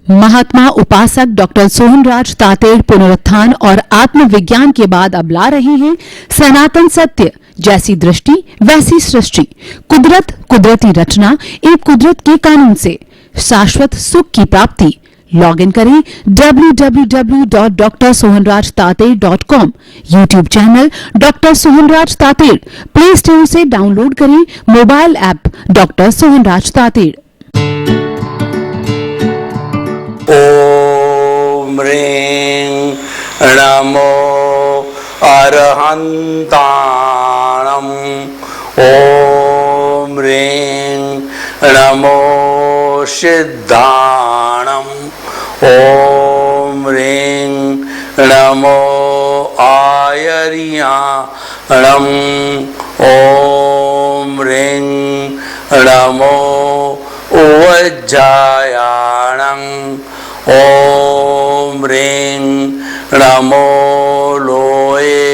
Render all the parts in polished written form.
महात्मा उपासक डॉक्टर सोहनराज तातेड़ पुनरुत्थान और आत्मविज्ञान के बाद अब ला रहे हैं सनातन सत्य, जैसी दृष्टि वैसी सृष्टि, कुदरत कुदरती रचना एक कुदरत के कानून से शाश्वत सुख की प्राप्ति। लॉग इन करें www.drsohanrajtated.com, YouTube channel doctor Sohanraj Tated, play store से डाउनलोड करें mobile app doctor Sohanraj Tated. ओम ह्रीं नमो अरहन्ताणम्। ओम ह्रीं नमो सिद्धाणम्। ओम ह्रीं नमो आयर्याणम्। ओम ह्रीं नमो उवज्जायाणम्। ओम ह्रीं नमो लोये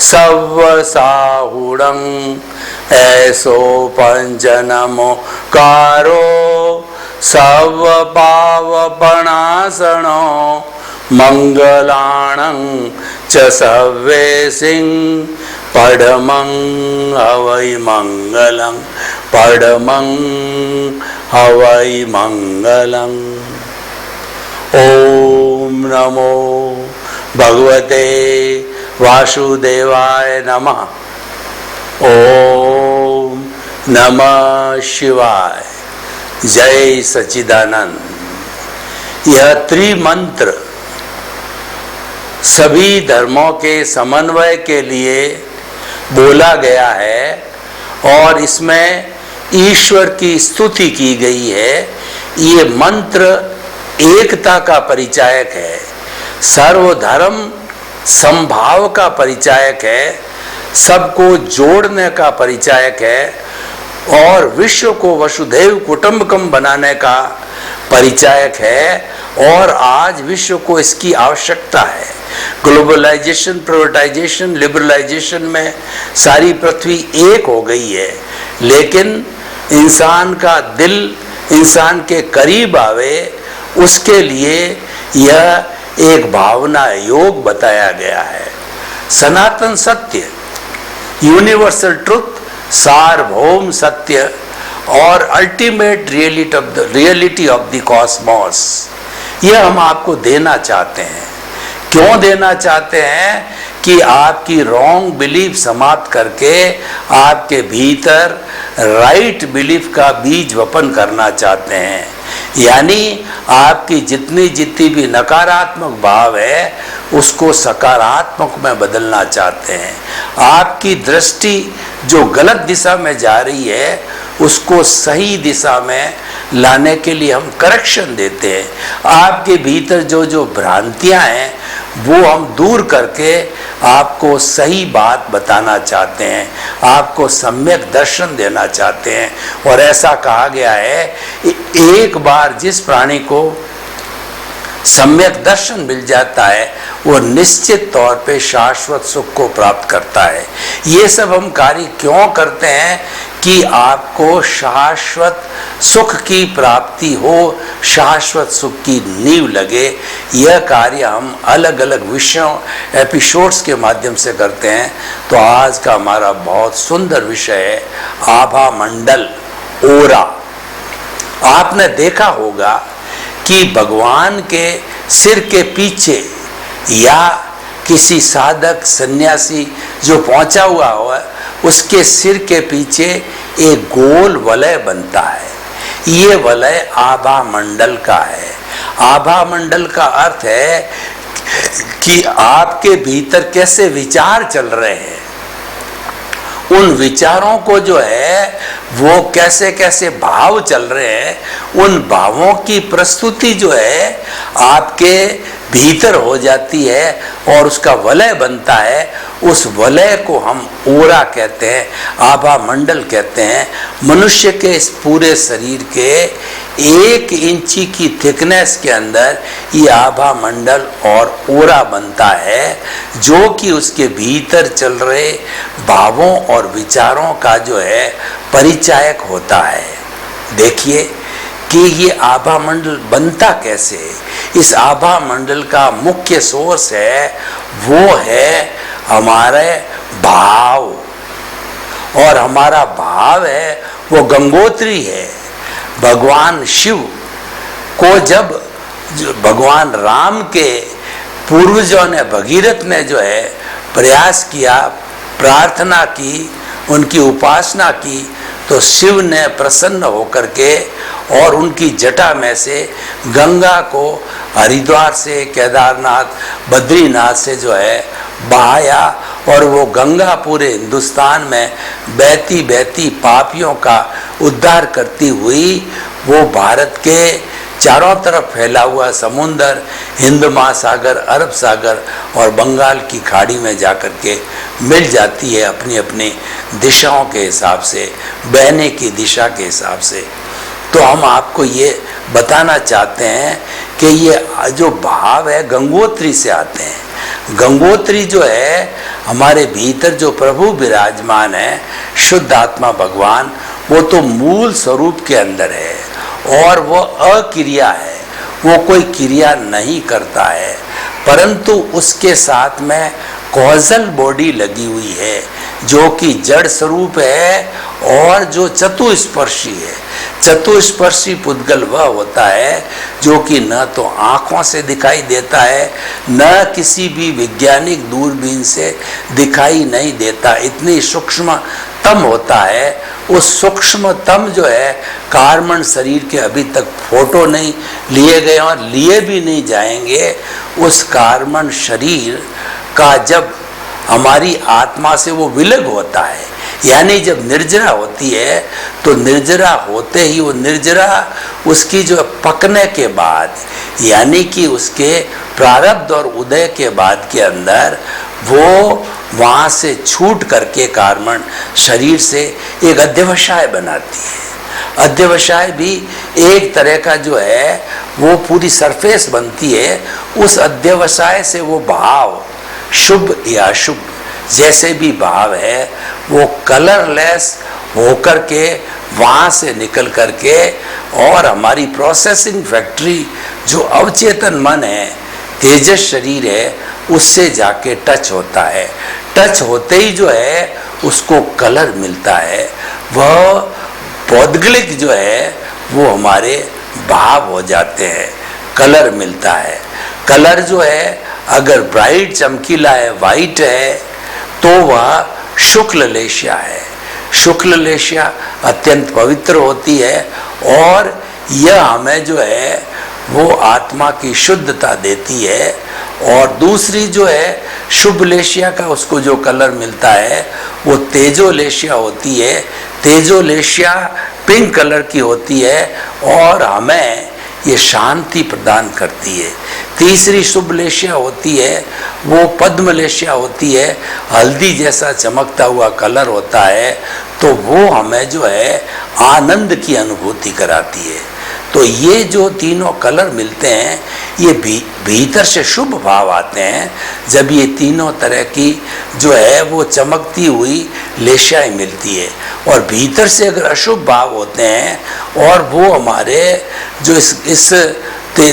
सव्वसाहुणं। ऐसो पंच नमो कारो सव्वपावपणासनो मंगलाणं च सव्वेसिं पडमं हवै मंगलं। पडमं हवै मंगलम्। ओम नमो भगवते वासुदेवाय नमः। ओम नमः शिवाय। जय सच्चिदानंद। यह त्रिमंत्र सभी धर्मों के समन्वय के लिए बोला गया है और इसमें ईश्वर की स्तुति की गई है। ये मंत्र एकता का परिचायक है, सर्वधर्म समभाव का परिचायक है, सबको जोड़ने का परिचायक है और विश्व को वसुधैव कुटुंबकम बनाने का परिचायक है। और आज विश्व को इसकी आवश्यकता है। ग्लोबलाइजेशन, प्राइवेटाइजेशन, लिबरलाइजेशन में सारी पृथ्वी एक हो गई है, लेकिन इंसान का दिल इंसान के करीब आवे, उसके लिए यह एक भावना योग बताया गया है। सनातन सत्य, यूनिवर्सल ट्रुथ, सार्वभौम सत्य और ultimate reality of the Cosmos, यह हम आपको देना चाहते हैं। क्यों देना चाहते हैं? कि आपकी रॉन्ग बिलीफ समाप्त करके आपके भीतर राइट बिलीफ का बीज वपन करना चाहते हैं। यानी आपकी जितनी भी नकारात्मक भाव है उसको सकारात्मक में बदलना चाहते हैं। आपकी दृष्टि जो गलत दिशा में जा रही है उसको सही दिशा में लाने के लिए हम करेक्शन देते हैं। आपके भीतर जो भ्रांतियां हैं वो हम दूर करके आपको सही बात बताना चाहते हैं, आपको सम्यक दर्शन देना चाहते हैं। और ऐसा कहा गया है, एक बार जिस प्राणी को सम्यक दर्शन मिल जाता है वो निश्चित तौर पे शाश्वत सुख को प्राप्त करता है। ये सब हम कार्य क्यों करते हैं? कि आपको शाश्वत सुख की प्राप्ति हो, शाश्वत सुख की नींव लगे। यह कार्य हम अलग अलग विषयों, एपिसोड्स के माध्यम से करते हैं। तो आज का हमारा बहुत सुंदर विषय है आभा मंडल, ओरा। आपने देखा होगा कि भगवान के सिर के पीछे या किसी साधक सन्यासी जो पहुंचा हुआ हो उसके सिर के पीछे एक गोल वलय बनता है। ये वलय आभा मंडल का है। आभा मंडल का अर्थ है कि आपके भीतर कैसे विचार चल रहे हैं, उन विचारों को जो है वो कैसे कैसे भाव चल रहे हैं, उन भावों की प्रस्तुति जो है आपके भीतर हो जाती है और उसका वलय बनता है। उस वलय को हम ओरा कहते हैं, आभा मंडल कहते हैं। मनुष्य के इस पूरे शरीर के 1 इंची की थिकनेस के अंदर ये आभा मंडल और ओरा बनता है, जो कि उसके भीतर चल रहे भावों और विचारों का जो है परिचायक होता है। देखिए कि ये आभा मंडल बनता कैसे है। इस आभा मंडल का मुख्य सोर्स है, वो है हमारे भाव, और हमारा भाव है वो गंगोत्री है। भगवान शिव को जब भगवान राम के पूर्वजों ने, भगीरथ ने जो है प्रयास किया, प्रार्थना की, उनकी उपासना की, तो शिव ने प्रसन्न होकर के और उनकी जटा में से गंगा को हरिद्वार से, केदारनाथ, बद्रीनाथ से जो है बहाया, और वो गंगा पूरे हिंदुस्तान में बहती बहती पापियों का उद्धार करती हुई वो भारत के चारों तरफ फैला हुआ समुंदर, हिंद महासागर, अरब सागर और बंगाल की खाड़ी में जाकर के मिल जाती है अपनी अपनी दिशाओं के हिसाब से, बहने की दिशा के हिसाब से। तो हम आपको ये बताना चाहते हैं कि ये जो भाव है गंगोत्री से आते हैं। गंगोत्री जो है हमारे भीतर जो प्रभु विराजमान है, शुद्ध आत्मा भगवान, वो तो मूल स्वरूप के अंदर है और वो अक्रिया है, वो कोई क्रिया नहीं करता है, परंतु उसके साथ में कॉजल बॉडी लगी हुई है जो कि जड़ स्वरूप है और जो चतुस्पर्शी है। चतुस्पर्शी पुद्गल वह होता है जो कि न तो आँखों से दिखाई देता है, न किसी भी वैज्ञानिक दूरबीन से दिखाई नहीं देता, इतनी सूक्ष्मतम होता है। उस सूक्ष्मतम जो है कार्बन शरीर के अभी तक फोटो नहीं लिए गए और लिए भी नहीं जाएंगे। उस कार्बन शरीर का जब हमारी आत्मा से वो विलग होता है, यानी जब निर्जरा होती है, तो निर्जरा होते ही वो निर्जरा उसकी जो पकने के बाद, यानी कि उसके प्रारब्ध और उदय के बाद के अंदर वो वहाँ से छूट करके कार्बन शरीर से एक अध्यवसाय बनाती है। अध्यवसाय भी एक तरह का जो है वो पूरी सरफेस बनती है। उस अध्यवसाय से वो भाव, शुभ या अशुभ जैसे भी भाव है, वो कलरलेस होकर के वहाँ से निकल करके और हमारी प्रोसेसिंग फैक्ट्री जो अवचेतन मन है, तेजस शरीर है, उससे जाके टच होता है। टच होते ही जो है उसको कलर मिलता है। वह पौद्गलिक जो है वो हमारे भाव हो जाते हैं, कलर मिलता है। कलर जो है अगर ब्राइट चमकीला है, वाइट है, तो वह शुक्ल लेशिया है। शुक्ल लेशिया अत्यंत पवित्र होती है और यह हमें जो है वो आत्मा की शुद्धता देती है। और दूसरी जो है शुभ लेशिया का उसको जो कलर मिलता है वो तेजो लेशिया होती है। तेजो लेशिया पिंक कलर की होती है और हमें ये शांति प्रदान करती है। तीसरी शुभ लेशिया होती है वो पद्म लेशिया होती है, हल्दी जैसा चमकता हुआ कलर होता है, तो वो हमें जो है आनंद की अनुभूति कराती है। तो ये जो तीनों कलर मिलते हैं ये भीतर से शुभ भाव आते हैं जब ये तीनों तरह की जो है वो चमकती हुई लेशियाएँ मिलती है। और भीतर से अगर अशुभ भाव होते हैं और वो हमारे जो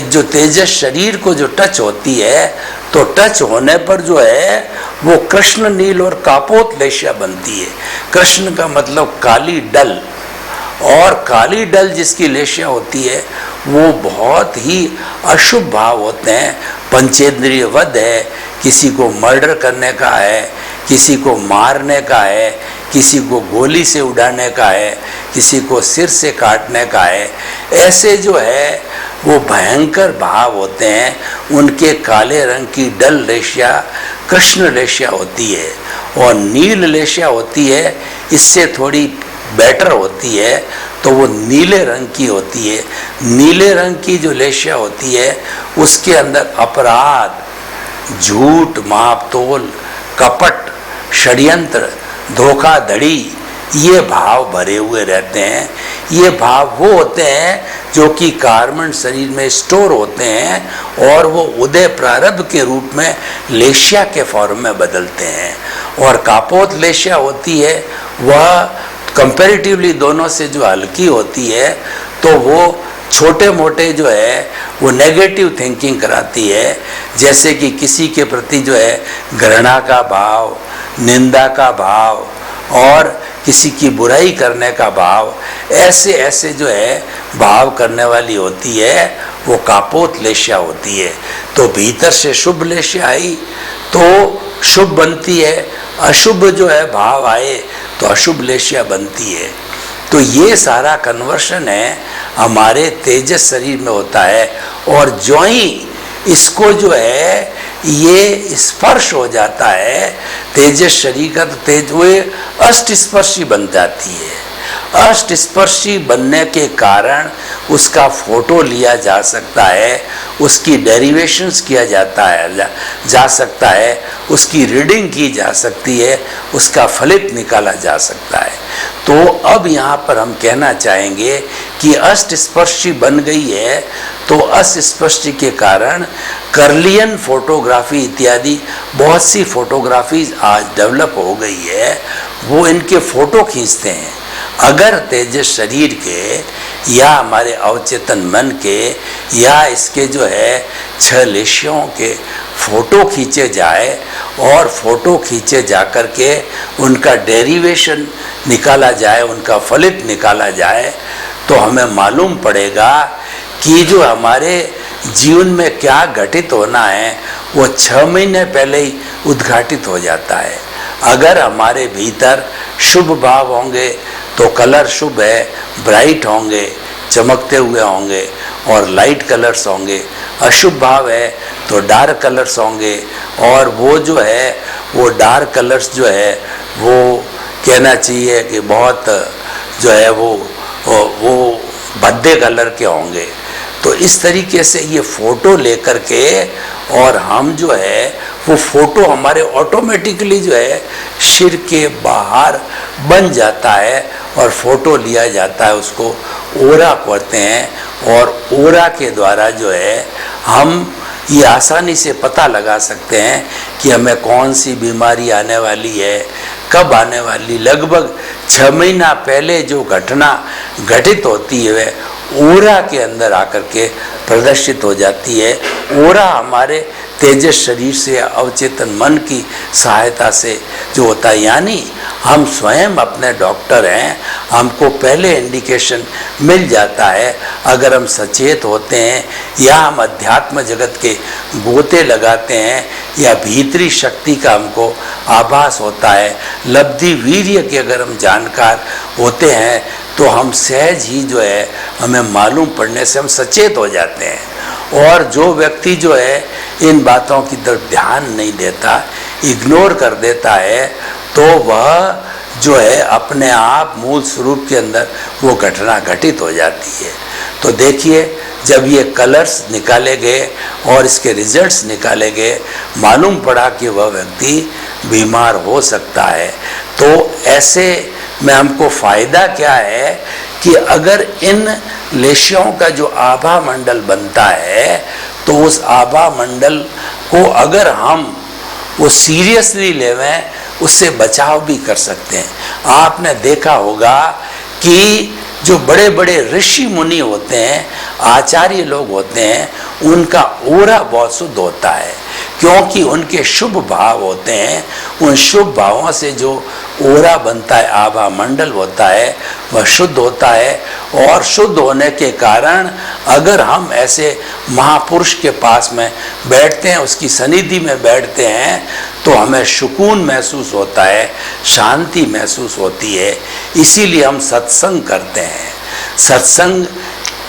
जो तेजस शरीर को जो टच होती है, तो टच होने पर जो है वो कृष्ण नील और कापोत लेशिया बनती है। कृष्ण का मतलब काली डल, और काली डल जिसकी लेशिया होती है वो बहुत ही अशुभ भाव होते हैं। पंचेंद्रिय वध है, किसी को मर्डर करने का है, किसी को मारने का है, किसी को गोली से उड़ाने का है, किसी को सिर से काटने का है। ऐसे जो है वो भयंकर भाव होते हैं। उनके काले रंग की डल लेशिया कृष्ण लेशिया होती है और नील लेशिया होती है, इससे थोड़ी बेटर होती है, तो वो नीले रंग की होती है। नीले रंग की जो लेशिया होती है उसके अंदर अपराध, झूठ, मापतोल, कपट, षड्यंत्र, धोखाधड़ी, ये भाव भरे हुए रहते हैं। ये भाव वो होते हैं जो कि कार्बन शरीर में स्टोर होते हैं और वो उदय प्रारब्ध के रूप में लेशिया के फॉर्म में बदलते हैं। और कापोत लेशिया होती है वह कंपैरेटिवली दोनों से जो हल्की होती है, तो वो छोटे मोटे जो है वो नेगेटिव थिंकिंग कराती है, जैसे कि किसी के प्रति जो है घृणा का भाव, निंदा का भाव और किसी की बुराई करने का भाव, ऐसे ऐसे जो है भाव करने वाली होती है, वो कापोत लेश्या होती है। तो भीतर से शुभ लेश्या आई तो शुभ बनती है, अशुभ जो है भाव आए तो अशुभ लेश्या बनती है। तो ये सारा कन्वर्शन है हमारे तेजस शरीर में होता है, और जो ही इसको जो है ये स्पर्श हो जाता है तेजस शरीर का, तो तेज वो अष्ट स्पर्शी बन जाती है। अष्ट स्पर्शी बनने के कारण उसका फोटो लिया जा सकता है, उसकी डेरिवेशंस किया जाता है जा सकता है, उसकी रीडिंग की जा सकती है, उसका फलित निकाला जा सकता है। तो अब यहाँ पर हम कहना चाहेंगे कि अष्ट स्पर्शी बन गई है, तो अष्ट स्पर्शी के कारण कर्लियन फोटोग्राफी इत्यादि बहुत सी फोटोग्राफीज आज डेवलप हो गई है, वो इनके फोटो खींचते हैं। अगर तेजस शरीर के या हमारे अवचेतन मन के या इसके जो है 6 लेश्यों के फोटो खींचे जाए और फोटो खींचे जा कर के उनका डेरिवेशन निकाला जाए, उनका फलित निकाला जाए, तो हमें मालूम पड़ेगा कि जो हमारे जीवन में क्या घटित होना है वो 6 महीने पहले ही उद्घाटित हो जाता है। अगर हमारे भीतर शुभ भाव होंगे तो कलर शुभ है, ब्राइट होंगे, चमकते हुए होंगे और लाइट कलर्स होंगे। अशुभ भाव है तो डार्क कलर्स होंगे, और वो जो है वो डार्क कलर्स जो है वो कहना चाहिए कि बहुत जो है वो भद्दे कलर के होंगे। तो इस तरीके से ये फोटो लेकर के, और हम जो है वो फोटो हमारे ऑटोमेटिकली जो है सिर के बाहर बन जाता है और फोटो लिया जाता है, उसको ओरा कहते हैं। और ओरा के द्वारा जो है हम ये आसानी से पता लगा सकते हैं कि हमें कौन सी बीमारी आने वाली है, कब आने वाली। लगभग 6 महीना पहले जो घटना घटित होती है वह ओरा के अंदर आकर के प्रदर्शित हो जाती है। ओरा हमारे तेजस शरीर से अवचेतन मन की सहायता से जो होता है, यानी हम स्वयं अपने डॉक्टर हैं, हमको पहले इंडिकेशन मिल जाता है। अगर हम सचेत होते हैं या हम अध्यात्म जगत के गोते लगाते हैं या भीतरी शक्ति का हमको आभास होता है, लब्धि वीर्य के अगर हम जानकार होते हैं, तो हम सहज ही जो है हमें मालूम पड़ने से हम सचेत हो जाते हैं। और जो व्यक्ति जो है इन बातों की तरफ ध्यान नहीं देता, इग्नोर कर देता है, तो वह जो है अपने आप मूल स्वरूप के अंदर वो घटना घटित हो जाती है। तो देखिए, जब ये कलर्स निकाले गए और इसके रिजल्ट्स निकाले गए, मालूम पड़ा कि वह व्यक्ति बीमार हो सकता है। तो ऐसे में हमको फ़ायदा क्या है कि अगर इन लेश्यों का जो आभा मंडल बनता है, तो उस आभा मंडल को अगर हम वो सीरियसली लेवें, उससे बचाव भी कर सकते हैं। आपने देखा होगा कि जो बड़े बड़े ऋषि मुनि होते हैं, आचार्य लोग होते हैं, उनका ओरा बहुत शुद्ध होता है, क्योंकि उनके शुभ भाव होते हैं। उन शुभ भावों से जो ओरा बनता है, आभा मंडल होता है, वह शुद्ध होता है। और शुद्ध होने के कारण अगर हम ऐसे महापुरुष के पास में बैठते हैं, उसकी सनिधि में बैठते हैं, तो हमें सुकून महसूस होता है, शांति महसूस होती है। इसीलिए हम सत्संग करते हैं। सत्संग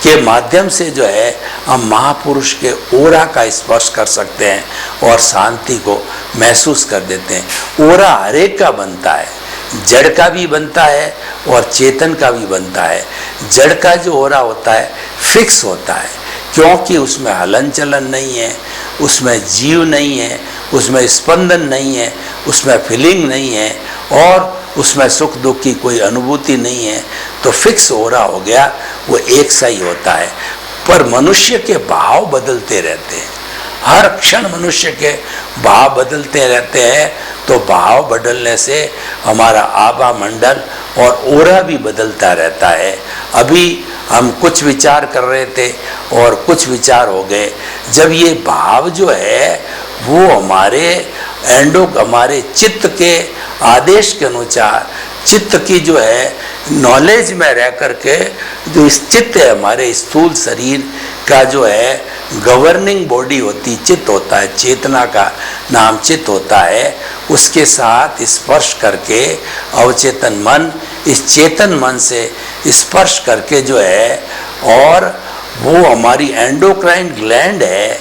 के माध्यम से जो है हम महापुरुष के ओरा का स्पर्श कर सकते हैं और शांति को महसूस कर देते हैं। ओरा हरेक का बनता है, जड़ का भी बनता है और चेतन का भी बनता है। जड़ का जो ओरा होता है फिक्स होता है, क्योंकि उसमें हलन चलन नहीं है, उसमें जीव नहीं है, उसमें स्पंदन नहीं है, उसमें फीलिंग नहीं है और उसमें सुख दुख की कोई अनुभूति नहीं है। तो फिक्स ओरा हो गया, वो एक सा ही होता है। पर मनुष्य के भाव बदलते रहते हैं, हर क्षण मनुष्य के भाव बदलते रहते हैं। तो भाव बदलने से हमारा आभा मंडल और ओरा भी बदलता रहता है। अभी हम कुछ विचार कर रहे थे और कुछ विचार हो गए। जब ये भाव जो है वो हमारे चित्त के आदेश के अनुसार, चित्त की जो है नॉलेज में रह करके, जो इस चित्त है हमारे स्थूल शरीर का जो है गवर्निंग बॉडी होती, चित्त होता है, चेतना का नाम चित्त होता है, उसके साथ स्पर्श करके अवचेतन मन इस चेतन मन से स्पर्श करके जो है, और वो हमारी एंडोक्राइन ग्लैंड है,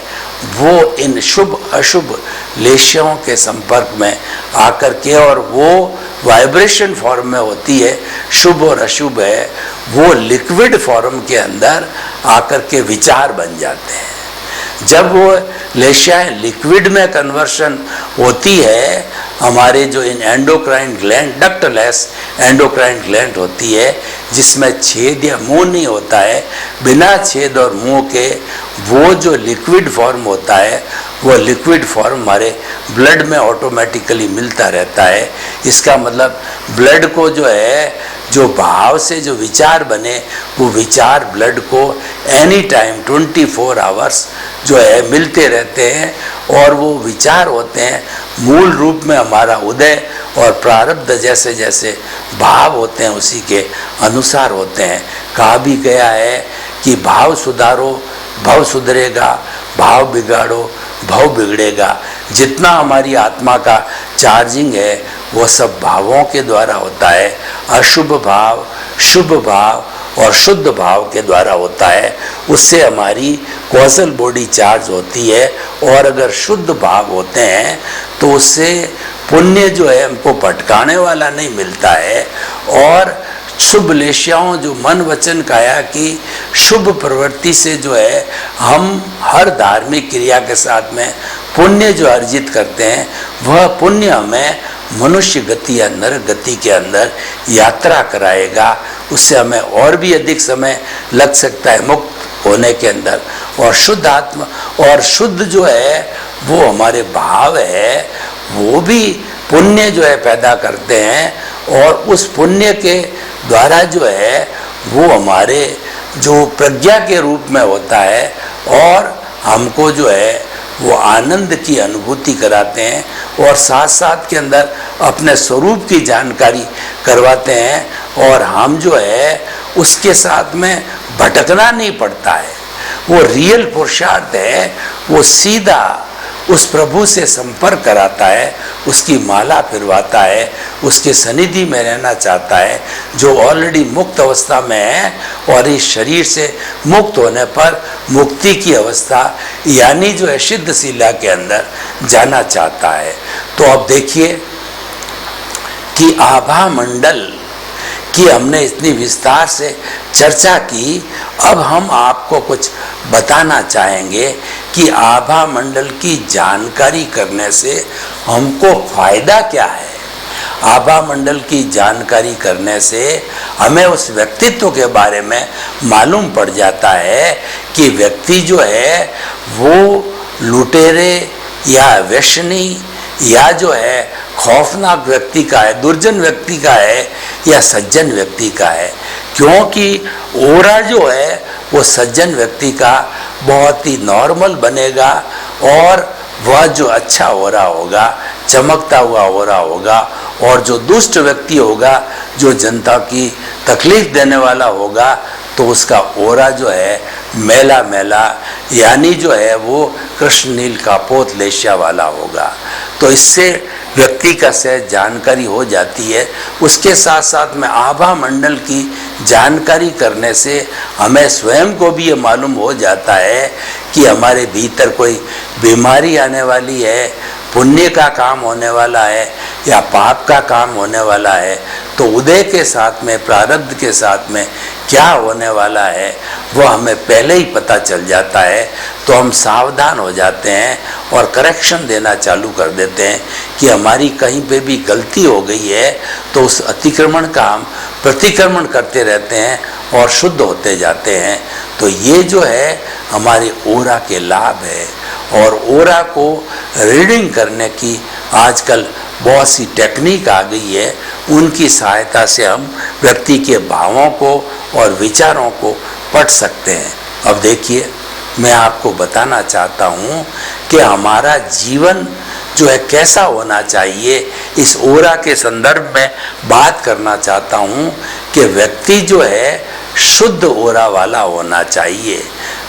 वो इन शुभ अशुभ लेशियों के संपर्क में आकर के, और वो वाइब्रेशन फॉर्म में होती है, शुभ और अशुभ है, वो लिक्विड फॉर्म के अंदर आकर के विचार बन जाते हैं। जब वो लेशियाएँ लिक्विड में कन्वर्शन होती है, हमारे जो इन endocrine gland, ductless endocrine gland होती है, जिसमें छेद या मुंह नहीं होता है, बिना छेद और मुंह के वो जो लिक्विड फॉर्म होता है, वो लिक्विड फॉर्म हमारे ब्लड में ऑटोमेटिकली मिलता रहता है। इसका मतलब ब्लड को जो है, जो भाव से जो विचार बने, वो विचार ब्लड को एनी टाइम 24 आवर्स जो है मिलते रहते हैं, और वो विचार होते हैं मूल रूप में हमारा उदय और प्रारब्ध जैसे जैसे भाव होते हैं उसी के अनुसार होते हैं। कहा भी गया है कि भाव सुधारो भव सुधरेगा, भाव बिगाड़ो भव बिगड़ेगा। जितना हमारी आत्मा का चार्जिंग है वो सब भावों के द्वारा होता है। अशुभ भाव, शुभ भाव और शुद्ध भाव के द्वारा होता है। उससे हमारी कॉजल बॉडी चार्ज होती है, और अगर शुद्ध भाव होते हैं तो उससे पुण्य जो है हमको भटकाने वाला नहीं मिलता है, और शुभ लेशियाओं जो मन वचन काया की शुभ प्रवृत्ति से जो है हम हर धार्मिक क्रिया के साथ में पुण्य जो अर्जित करते हैं, वह पुण्य हमें मनुष्य गति या नर गति के अंदर यात्रा कराएगा। उससे हमें और भी अधिक समय लग सकता है मुक्त होने के अंदर। और शुद्ध आत्मा और शुद्ध जो है वो हमारे भाव है, वो भी पुण्य जो है पैदा करते हैं, और उस पुण्य के द्वारा जो है वो हमारे जो प्रज्ञा के रूप में होता है, और हमको जो है वो आनंद की अनुभूति कराते हैं, और साथ साथ के अंदर अपने स्वरूप की जानकारी करवाते हैं, और हम जो है उसके साथ में भटकना नहीं पड़ता है। वो रियल पुरुषार्थ है, वो सीधा उस प्रभु से संपर्क कराता है, उसकी माला फिरवाता है, उसके सनिधि में रहना चाहता है, जो ऑलरेडी मुक्त अवस्था में है, और इस शरीर से मुक्त होने पर मुक्ति की अवस्था यानी जो है सिद्ध शिला के अंदर जाना चाहता है। तो अब देखिए कि आभा मंडल की हमने इतनी विस्तार से चर्चा की। अब हम आपको कुछ बताना चाहेंगे कि आभा मंडल की जानकारी करने से हमको फायदा क्या है। आभा मंडल की जानकारी करने से हमें उस व्यक्तित्व के बारे में मालूम पड़ जाता है कि व्यक्ति जो है वो लुटेरे या व्यसनी या जो है खौफनाक व्यक्ति का है, दुर्जन व्यक्ति का है, या सज्जन व्यक्ति का है। क्योंकि ओरा जो है वो सज्जन व्यक्ति का बहुत ही नॉर्मल बनेगा, और वह जो अच्छा हो रहा होगा, चमकता हुआ हो रहा होगा, और जो दुष्ट व्यक्ति होगा, जो जनता की तकलीफ देने वाला होगा, तो उसका ओरा जो है मेला मेला यानी जो है वो कृष्ण नील का पोत लेशिया वाला होगा। तो इससे व्यक्ति का सहज जानकारी हो जाती है। उसके साथ साथ में आभा मंडल की जानकारी करने से हमें स्वयं को भी ये मालूम हो जाता है कि हमारे भीतर कोई बीमारी आने वाली है, पुण्य का काम होने वाला है या पाप का काम होने वाला है। तो उदय के साथ में, प्रारब्ध के साथ में क्या होने वाला है वो हमें पहले ही पता चल जाता है। तो हम सावधान हो जाते हैं और करेक्शन देना चालू कर देते हैं कि हमारी कहीं पे भी गलती हो गई है, तो उस अतिक्रमण का हम प्रतिक्रमण करते रहते हैं और शुद्ध होते जाते हैं। तो ये जो है हमारे ओरा के लाभ है, और ओरा को रीडिंग करने की आजकल बहुत सी टेक्निक आ गई है, उनकी सहायता से हम व्यक्ति के भावों को और विचारों को पढ़ सकते हैं। अब देखिए, मैं आपको बताना चाहता हूँ कि हमारा जीवन जो है कैसा होना चाहिए, इस ओरा के संदर्भ में बात करना चाहता हूँ कि व्यक्ति जो है शुद्ध ओरा वाला होना चाहिए।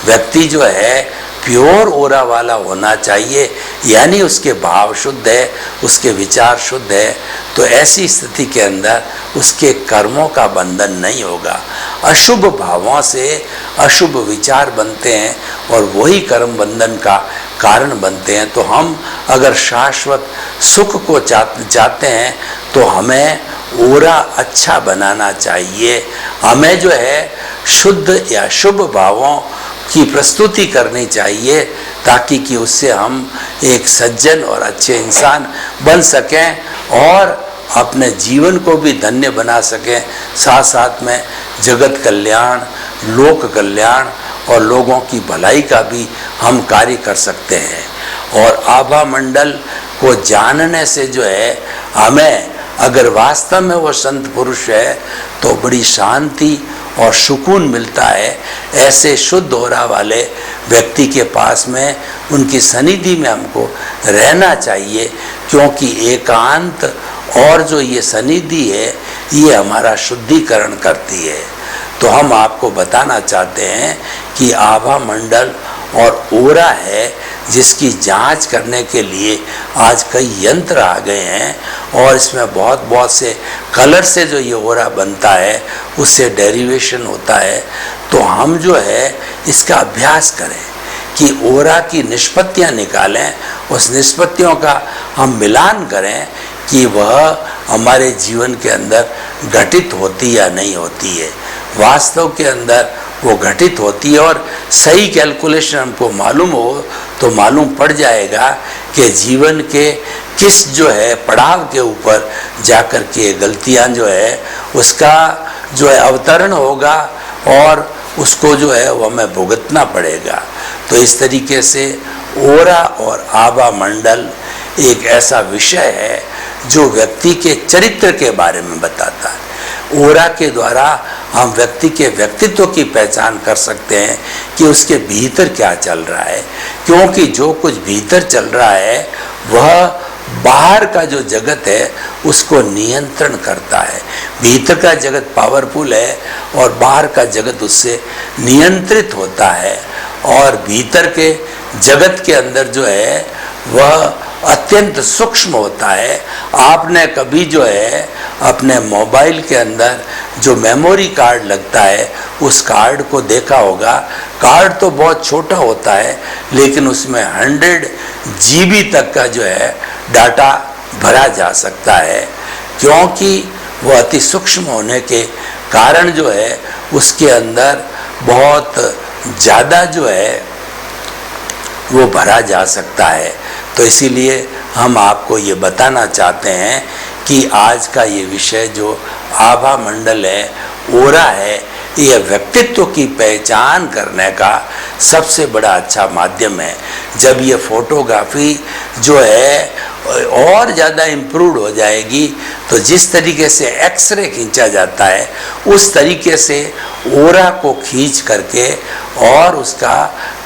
व्यक्ति जो है प्योर ओरा वाला होना चाहिए, यानी उसके भाव शुद्ध है, उसके विचार शुद्ध है। तो ऐसी स्थिति के अंदर उसके कर्मों का बंधन नहीं होगा। अशुभ भावों से अशुभ विचार बनते हैं और वही कर्म बंधन का कारण बनते हैं। तो हम अगर शाश्वत सुख को चाहते हैं तो हमें ओरा अच्छा बनाना चाहिए। हमें जो है शुद्ध या शुभ भावों की प्रस्तुति करनी चाहिए, ताकि कि उससे हम एक सज्जन और अच्छे इंसान बन सकें और अपने जीवन को भी धन्य बना सकें, साथ साथ में जगत कल्याण, लोक कल्याण और लोगों की भलाई का भी हम कार्य कर सकते हैं। और आभा मंडल को जानने से जो है हमें, अगर वास्तव में वो संत पुरुष है, तो बड़ी शांति और सुकून मिलता है। ऐसे शुद्ध ओरा वाले व्यक्ति के पास में, उनकी सनिधि में हमको रहना चाहिए, क्योंकि एकांत और जो ये सनिधि है ये हमारा शुद्धिकरण करती है। तो हम आपको बताना चाहते हैं कि आभा मंडल और ओरा है, जिसकी जांच करने के लिए आज कई यंत्र आ गए हैं और इसमें बहुत से कलर से जो ये ओरा बनता है उससे डेरिवेशन होता है। तो हम जो है इसका अभ्यास करें कि ओरा की निष्पत्तियां निकालें, उस निष्पत्तियों का हम मिलान करें कि वह हमारे जीवन के अंदर घटित होती या नहीं होती है। वास्तव के अंदर वो घटित होती है और सही कैलकुलेशन हमको मालूम हो तो मालूम पड़ जाएगा कि जीवन के किस जो है पड़ाव के ऊपर जाकर के गलतियां जो है उसका जो है अवतरण होगा और उसको जो है वो हमें भुगतना पड़ेगा। तो इस तरीके से ओरा और आभा मंडल एक ऐसा विषय है जो व्यक्ति के चरित्र के बारे में बताता है। ओरा के द्वारा हम व्यक्ति के व्यक्तित्व की पहचान कर सकते हैं कि उसके भीतर क्या चल रहा है, क्योंकि जो कुछ भीतर चल रहा है वह बाहर का जो जगत है उसको नियंत्रण करता है। भीतर का जगत पावरफुल है और बाहर का जगत उससे नियंत्रित होता है। और भीतर के जगत के अंदर जो है वह अत्यंत सूक्ष्म होता है। आपने कभी जो है अपने मोबाइल के अंदर जो मेमोरी कार्ड लगता है उस कार्ड को देखा होगा। कार्ड तो बहुत छोटा होता है, लेकिन उसमें 100 GB तक का जो है डाटा भरा जा सकता है, क्योंकि वह अति सूक्ष्म होने के कारण जो है उसके अंदर बहुत ज़्यादा जो है वो भरा जा सकता है। तो इसीलिए हम आपको ये बताना चाहते हैं कि आज का ये विषय जो आभा मंडल है, ओरा है, यह व्यक्तित्व की पहचान करने का सबसे बड़ा अच्छा माध्यम है। जब ये फोटोग्राफी जो है और ज़्यादा इम्प्रूव हो जाएगी तो जिस तरीके से एक्सरे खींचा जाता है उस तरीके से ओरा को खींच करके और उसका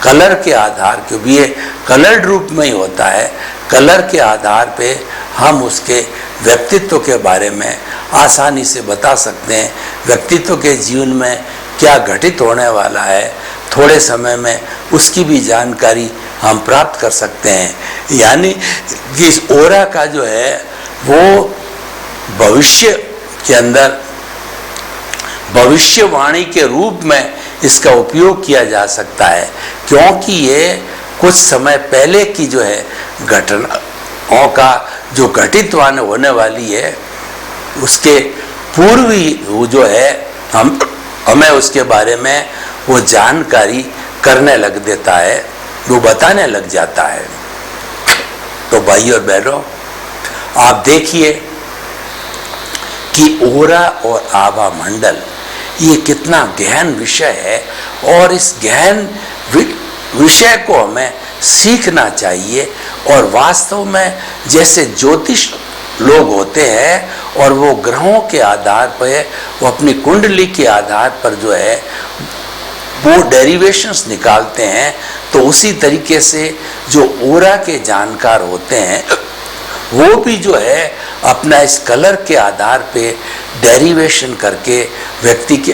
कलर के आधार, क्योंकि ये कलर्ड रूप में ही होता है, कलर के आधार पे हम उसके व्यक्तित्व के बारे में आसानी से बता सकते हैं। व्यक्तित्व के जीवन में क्या घटित होने वाला है, थोड़े समय में उसकी भी जानकारी हम प्राप्त कर सकते हैं। यानी कि इस ओरा का जो है वो भविष्य के अंदर भविष्यवाणी के रूप में इसका उपयोग किया जा सकता है, क्योंकि ये कुछ समय पहले की जो है घटनाओं का जो घटित होने वाली है उसके पूर्व ही वो जो है हमें उसके बारे में वो जानकारी करने लग देता है, वो बताने लग जाता है। तो भाई और बहनों, आप देखिए कि ओरा और आभा मंडल ये कितना गहन विषय है और इस गहन विषय को हमें सीखना चाहिए। और वास्तव में जैसे ज्योतिष लोग होते हैं और वो ग्रहों के आधार पर, वो अपनी कुंडली के आधार पर जो है वो डेरिवेशंस निकालते हैं, तो उसी तरीके से जो ओरा के जानकार होते हैं वो भी जो है अपना इस कलर के आधार पे डेरिवेशन करके व्यक्ति के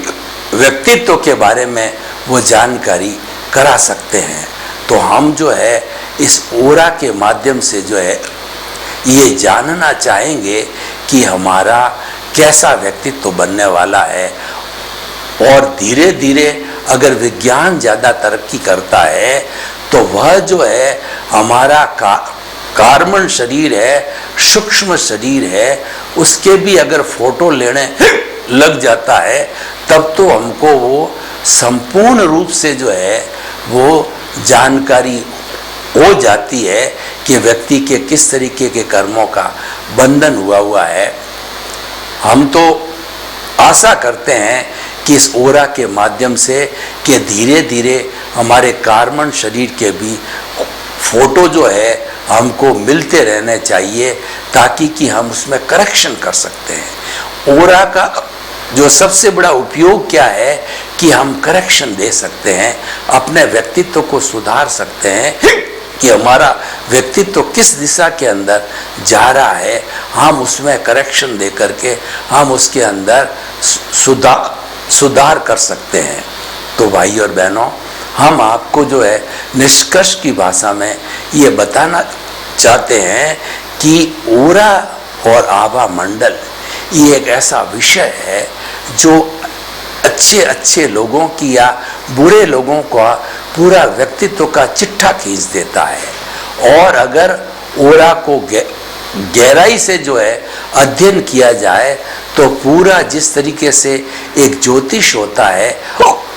व्यक्तित्व के बारे में वो जानकारी करा सकते हैं। तो हम जो है इस ओरा के माध्यम से जो है ये जानना चाहेंगे कि हमारा कैसा व्यक्तित्व बनने वाला है। और धीरे धीरे अगर विज्ञान ज़्यादा तरक्की करता है तो वह जो है हमारा कार्बन शरीर है, सूक्ष्म शरीर है, उसके भी अगर फोटो लेने लग जाता है तब तो हमको वो संपूर्ण रूप से जो है वो जानकारी हो जाती है कि व्यक्ति के किस तरीके के कर्मों का बंधन हुआ है। हम तो आशा करते हैं कि इस ओरा के माध्यम से कि धीरे धीरे हमारे कार्बन शरीर के भी फोटो जो है हमको मिलते रहने चाहिए, ताकि कि हम उसमें करेक्शन कर सकते हैं। ओरा का जो सबसे बड़ा उपयोग क्या है कि हम करेक्शन दे सकते हैं, अपने व्यक्तित्व को सुधार सकते हैं कि हमारा व्यक्तित्व किस दिशा के अंदर जा रहा है, हम उसमें करेक्शन दे करके हम उसके अंदर सुधार कर सकते हैं। तो भाई और बहनों, हम आपको जो है निष्कर्ष की भाषा में ये बताना चाहते हैं कि ओरा और आभा मंडल ये एक ऐसा विषय है जो अच्छे अच्छे लोगों की या बुरे लोगों का पूरा व्यक्तित्व का चिट्ठा खींच देता है। और अगर ओरा को गहराई से जो है अध्ययन किया जाए तो पूरा जिस तरीके से एक ज्योतिष होता है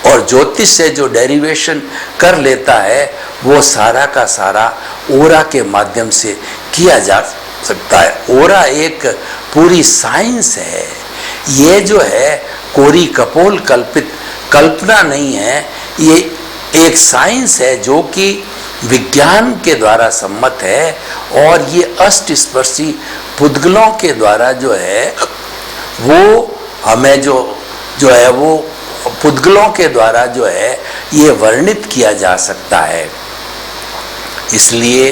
और ज्योतिष से जो डेरिवेशन कर लेता है वो सारा का सारा ओरा के माध्यम से किया जा सकता है। ओरा एक पूरी साइंस है, ये जो है कोरी कपोल कल्पित कल्पना नहीं है, ये एक साइंस है जो कि विज्ञान के द्वारा सम्मत है। और ये अष्टस्पर्शी पुद्गलों के द्वारा जो है वो हमें जो है वो पुद्गलों के द्वारा जो है ये वर्णित किया जा सकता है। इसलिए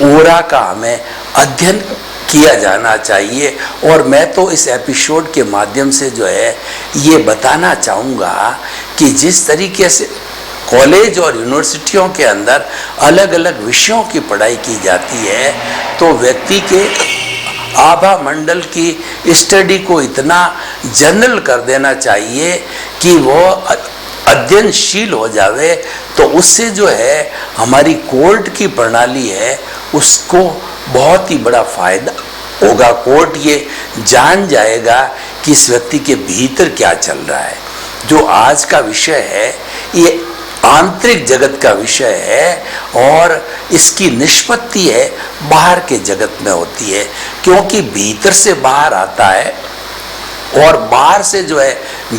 ओरा का हमें अध्ययन किया जाना चाहिए। और मैं तो इस एपिसोड के माध्यम से जो है ये बताना चाहूँगा कि जिस तरीके से कॉलेज और यूनिवर्सिटियों के अंदर अलग अलग विषयों की पढ़ाई की जाती है, तो व्यक्ति के आभा मंडल की स्टडी को इतना जनरल कर देना चाहिए कि वो अध्ययनशील हो जावे, तो उससे जो है हमारी कोर्ट की प्रणाली है उसको बहुत ही बड़ा फायदा होगा। कोर्ट ये जान जाएगा कि इस व्यक्ति के भीतर क्या चल रहा है। जो आज का विषय है ये आंतरिक जगत का विषय है और इसकी निष्पत्ति है बाहर के जगत में होती है, क्योंकि भीतर से बाहर आता है और बाहर से जो है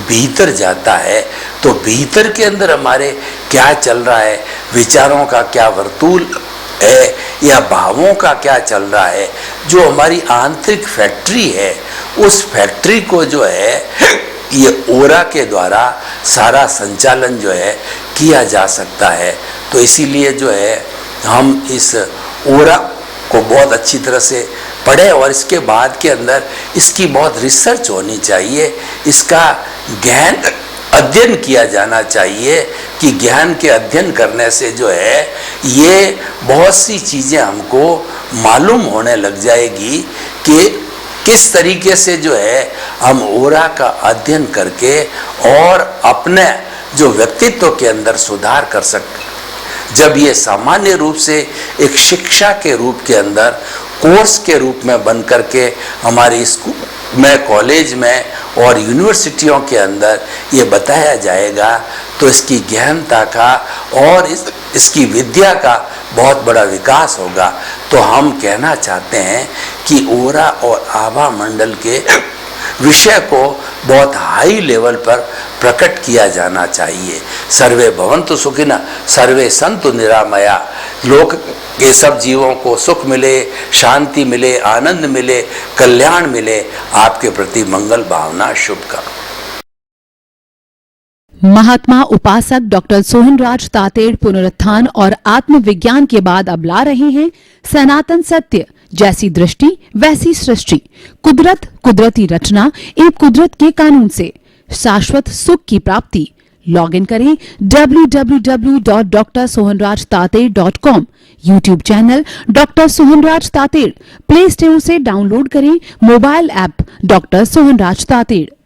भीतर जाता है। तो भीतर के अंदर हमारे क्या चल रहा है, विचारों का क्या वर्तूल है या भावों का क्या चल रहा है, जो हमारी आंतरिक फैक्ट्री है, उस फैक्ट्री को जो है ये ओरा के द्वारा सारा संचालन जो है किया जा सकता है। तो इसीलिए जो है हम इस ओरा को बहुत अच्छी तरह से पढ़े और इसके बाद के अंदर इसकी बहुत रिसर्च होनी चाहिए, इसका गहन अध्ययन किया जाना चाहिए कि ज्ञान के अध्ययन करने से जो है ये बहुत सी चीज़ें हमको मालूम होने लग जाएगी कि किस तरीके से जो है हम ओरा का अध्ययन करके और अपने जो व्यक्तित्व के अंदर सुधार कर सकते। जब ये सामान्य रूप से एक शिक्षा के रूप के अंदर कोर्स के रूप में बन करके हमारी स्कूल में, कॉलेज में और यूनिवर्सिटियों के अंदर ये बताया जाएगा, तो इसकी गहनता का और इसकी विद्या का बहुत बड़ा विकास होगा। तो हम कहना चाहते हैं कि ओरा और आभा मंडल के विषय को बहुत हाई लेवल पर प्रकट किया जाना चाहिए। सर्वे भवन्तु सुखिनः, सर्वे सन्तु निरामया। लोक के सब जीवों को सुख मिले, शांति मिले, आनंद मिले, कल्याण मिले। आपके प्रति मंगल भावना, शुभकामना। महात्मा उपासक डॉक्टर सोहनराज तातेड़ पुनरुत्थान और आत्मविज्ञान के बाद अब ला रहे हैं सनातन सत्य, जैसी दृष्टि वैसी सृष्टि, कुदरत, कुदरती रचना एवं कुदरत के कानून से शाश्वत सुख की प्राप्ति। लॉग इन करें www.drsohanrajtated.com, YouTube channel doctor Sohanraj Tated, play store से डाउनलोड करें mobile app doctor Sohanraj Tated.